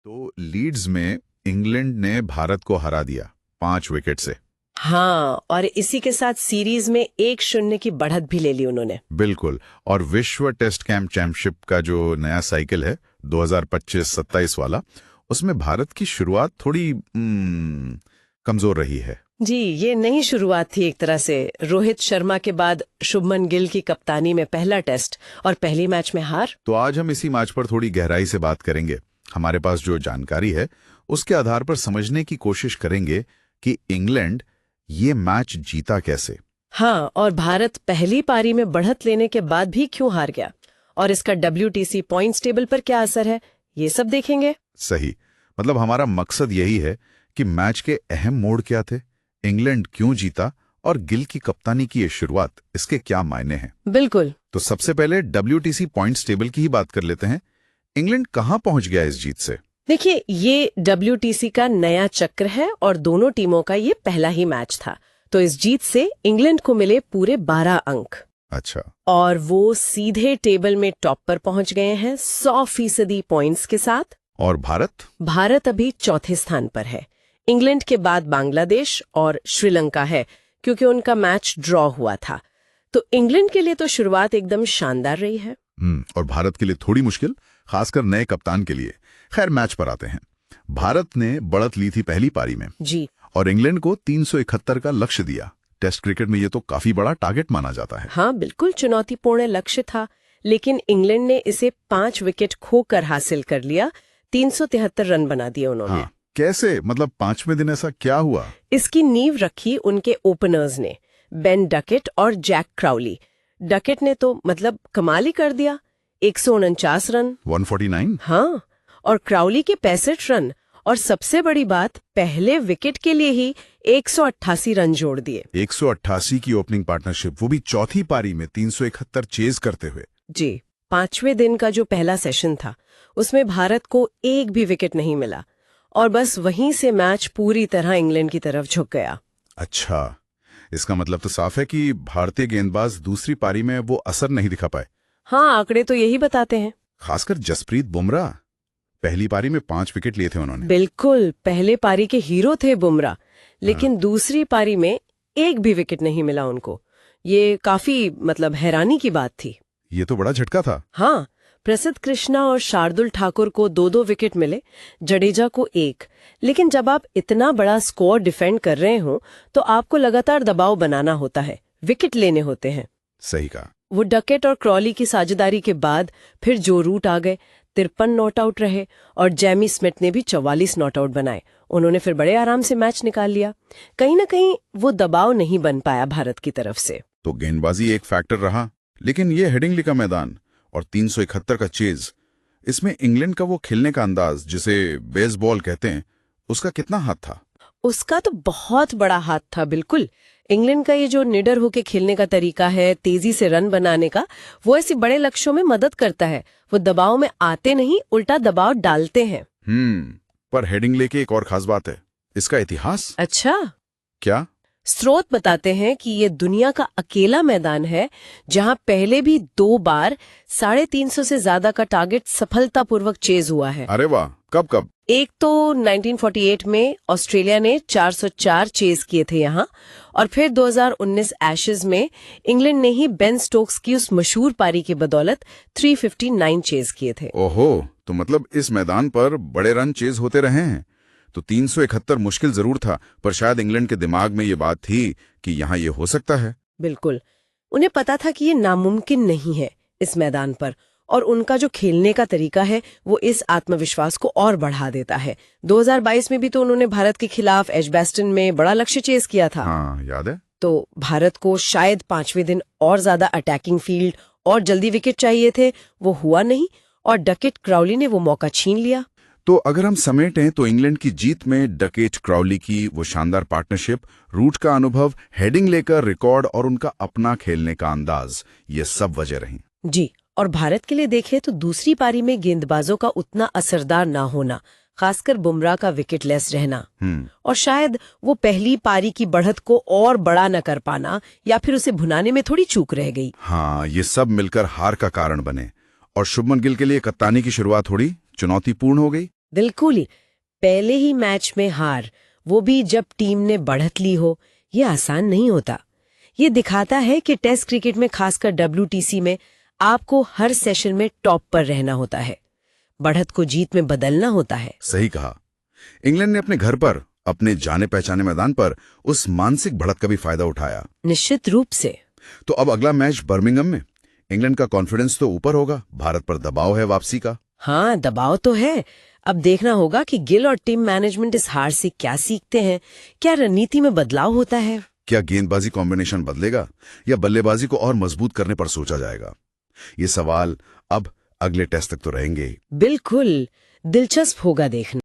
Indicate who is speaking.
Speaker 1: तो लीड्स में इंग्लैंड ने भारत को हरा दिया 5 विकेट से।
Speaker 2: हाँ, और इसी के साथ सीरीज में 1-0 की बढ़त भी ले ली उन्होंने।
Speaker 1: बिल्कुल। और विश्व टेस्ट कैंप चैंपियनशिप का जो नया साइकिल है 2025-27 वाला, उसमें भारत की शुरुआत थोड़ी कमजोर रही है।
Speaker 2: जी, ये नई शुरुआत थी एक तरह से। रोहित शर्मा के बाद शुभमन गिल की कप्तानी में पहला टेस्ट और पहली मैच में हार।
Speaker 1: तो आज हम इसी मैच पर थोड़ी गहराई से बात करेंगे। हमारे पास जो जानकारी है उसके आधार पर समझने की कोशिश करेंगे कि इंग्लैंड ये मैच जीता कैसे।
Speaker 2: हाँ, और भारत पहली पारी में बढ़त लेने के बाद भी क्यों हार गया, और इसका WTC पॉइंट्स टेबल पर क्या असर है, ये सब देखेंगे।
Speaker 1: सही। मतलब हमारा मकसद यही है कि मैच के अहम मोड़ क्या थे, इंग्लैंड क्यों जीता और गिल की कप्तानी की ये शुरुआत, इसके क्या मायने हैं।
Speaker 2: बिल्कुल।
Speaker 1: तो सबसे पहले WTC पॉइंट्स टेबल की ही बात कर लेते हैं। इंग्लैंड कहां पहुंच गया इस जीत से?
Speaker 2: देखिए, ये WTC का नया चक्र है और दोनों टीमों का ये पहला ही मैच था। तो इस जीत से इंग्लैंड को मिले पूरे 12 अंक।
Speaker 1: अच्छा।
Speaker 2: और वो सीधे टेबल में टॉप पर पहुंच गए हैं 100% पॉइंट्स के साथ।
Speaker 1: और भारत
Speaker 2: अभी चौथे स्थान पर है। इंग्लैंड के बाद बांग्लादेश और श्रीलंका है, क्योंकि उनका मैच ड्रॉ हुआ था। तो इंग्लैंड के लिए तो शुरुआत एकदम शानदार रही है।
Speaker 1: और भारत के लिए थोड़ी मुश्किल, खासकर नए कप्तान के लिए। खैर, मैच पर आते हैं। भारत ने बढ़त ली थी पहली पारी में
Speaker 2: जी,
Speaker 1: और इंग्लैंड को 371 का लक्ष्य दिया। टेस्ट क्रिकेट में ये तो काफी बड़ा टारगेट माना जाता है।
Speaker 2: हाँ, बिल्कुल चुनौतीपूर्ण लक्ष्य था, लेकिन इंग्लैंड ने इसे 5 विकेट खोकर हासिल कर लिया। 373 रन बना दिए उन्होंने।
Speaker 1: हाँ, कैसे? मतलब 5वें दिन ऐसा क्या हुआ?
Speaker 2: इसकी नींव रखी उनके ओपनर्स ने, बेन डकेट और जैक क्राउली। डकेट ने तो मतलब कमाल ही कर दिया, 149 रन।
Speaker 1: 149?
Speaker 2: हाँ, और क्राउली के 65 रन, और सबसे बड़ी बात, पहले विकेट के लिए ही 188 रन जोड़ दिए।
Speaker 1: 188 की ओपनिंग पार्टनरशिप, वो भी चौथी पारी में 371 चेज करते हुए।
Speaker 2: जी, 5वें दिन का जो पहला सेशन था उसमें भारत को एक भी विकेट नहीं मिला, और बस वहीं से मैच पूरी तरह इंग्लैंड की तरफ झुक गया।
Speaker 1: अच्छा, इसका मतलब तो साफ है कि भारतीय गेंदबाज दूसरी पारी में वो असर नहीं दिखा पाए।
Speaker 2: हाँ, आंकड़े तो यही बताते हैं।
Speaker 1: खासकर जसप्रीत बुमराह, पहली पारी में 5 विकेट लिए थे उन्होंने।
Speaker 2: बिल्कुल, पहले पारी के हीरो थे बुमराह, लेकिन दूसरी पारी में एक भी विकेट नहीं मिला उनको। ये काफी मतलब हैरानी की बात थी।
Speaker 1: ये तो बड़ा झटका था।
Speaker 2: हाँ, प्रसिद्ध कृष्णा और शार्दुल ठाकुर को 2-2 विकेट मिले, जडेजा को 1। लेकिन जब आप इतना बड़ा स्कोर डिफेंड कर रहे हो तो आपको लगातार दबाव बनाना होता है, विकेट लेने होते हैं।
Speaker 1: सही कहा।
Speaker 2: वो डकेट और क्रॉली की साझेदारी के बाद फिर जो रूट आ गए, 53 नॉट आउट रहे, और जेमी स्मिथ ने भी 44 नॉट आउट बनाए। उन्होंने फिर बड़े आराम से मैच निकाल लिया। कहीं ना कहीं वो दबाव नहीं बन पाया भारत की तरफ से।
Speaker 1: तो गेंदबाजी एक फैक्टर रहा, लेकिन ये हेडिंगली का मैदान और 371 का चेज, इसमें इंग्लैंड का वो खेलने का अंदाज, जिसे बेसबॉल कहते हैं, उसका कितना हाथ था?
Speaker 2: उसका तो बहुत बड़ा हाथ था। बिल्कुल, इंग्लैंड का ये जो निडर होके खेलने का तरीका है, तेजी से रन बनाने का, वो ऐसे बड़े लक्ष्यों में मदद करता है। वो दबाव में आते नहीं, उल्टा दबाव डालते हैं।
Speaker 1: पर हेडिंगले की एक और खास बात है, इसका इतिहास।
Speaker 2: अच्छा,
Speaker 1: क्या?
Speaker 2: स्रोत बताते हैं कि ये दुनिया का अकेला मैदान है जहां पहले भी 2 बार 350 से ज्यादा का टारगेट सफलतापूर्वक चेज हुआ है।
Speaker 1: अरे वाह, कब?
Speaker 2: एक तो 1948 में ऑस्ट्रेलिया ने 404 चेज किए थे यहाँ, और फिर 2019 एशेज में इंग्लैंड ने ही बेन स्टोक्स की उस मशहूर पारी की बदौलत 359 चेज किए थे।
Speaker 1: ओहो, तो मतलब इस मैदान पर बड़े रन चेज होते रहे हैं। तो 371 मुश्किल जरूर था, पर शायद इंग्लैंड के दिमाग में ये बात थी कि यहाँ ये हो सकता है।
Speaker 2: बिल्कुल, उन्हें पता था कि ये नामुमकिन नहीं है इस मैदान पर, और उनका जो खेलने का तरीका है वो इस आत्मविश्वास को और बढ़ा देता है। 2022 में भी तो उन्होंने भारत के खिलाफ एजबेस्टन में बड़ा लक्ष्य चेज किया था।
Speaker 1: हाँ, याद है।
Speaker 2: तो भारत को शायद 5वें दिन और ज्यादा अटैकिंग फील्ड और जल्दी विकेट चाहिए थे, वो हुआ नहीं, और डकेट क्राउली ने वो मौका छीन लिया।
Speaker 1: तो अगर हम समेटें तो इंग्लैंड की जीत में डकेट क्राउली की वो शानदार पार्टनरशिप, रूट का अनुभव, हेडिंग लेकर रिकॉर्ड और उनका अपना खेलने का अंदाज, ये सब वजह रही।
Speaker 2: जी, और भारत के लिए देखें तो दूसरी पारी में गेंदबाजों का उतना असरदार ना होना, खासकर बुमराह का विकेट लेस रहना, और शायद वो पहली पारी की बढ़त को और बड़ा न कर पाना, या फिर उसे भुनाने में थोड़ी चूक रह गई।
Speaker 1: हाँ, ये सब मिलकर हार का कारण बने। और शुभमन गिल के लिए कप्तानी की शुरुआत थोड़ी चुनौतीपूर्ण हो गई।
Speaker 2: बिल्कुल ही। पहले ही मैच में हार, वो भी जब टीम ने बढ़त ली हो, ये आसान नहीं होता। ये दिखाता है कि टेस्ट क्रिकेट में, खासकर WTC में, आपको हर सेशन में टॉप पर रहना होता है, बढ़त को जीत में बदलना होता है।
Speaker 1: सही कहा। इंग्लैंड ने अपने घर पर, अपने जाने पहचाने मैदान पर उस मानसिक बढ़त का भी फायदा उठाया।
Speaker 2: निश्चित रूप से।
Speaker 1: तो अब अगला मैच बर्मिंघम में। इंग्लैंड का कॉन्फिडेंस तो ऊपर होगा, भारत पर दबाव है वापसी का।
Speaker 2: हाँ, दबाव तो है। अब देखना होगा कि गिल और टीम मैनेजमेंट इस हार से क्या सीखते हैं। क्या रणनीति में बदलाव होता है?
Speaker 1: क्या गेंदबाजी कॉम्बिनेशन बदलेगा या बल्लेबाजी को और मजबूत करने पर सोचा जाएगा? ये सवाल अब अगले टेस्ट तक तो रहेंगे ही।
Speaker 2: बिल्कुल, दिलचस्प होगा देखना।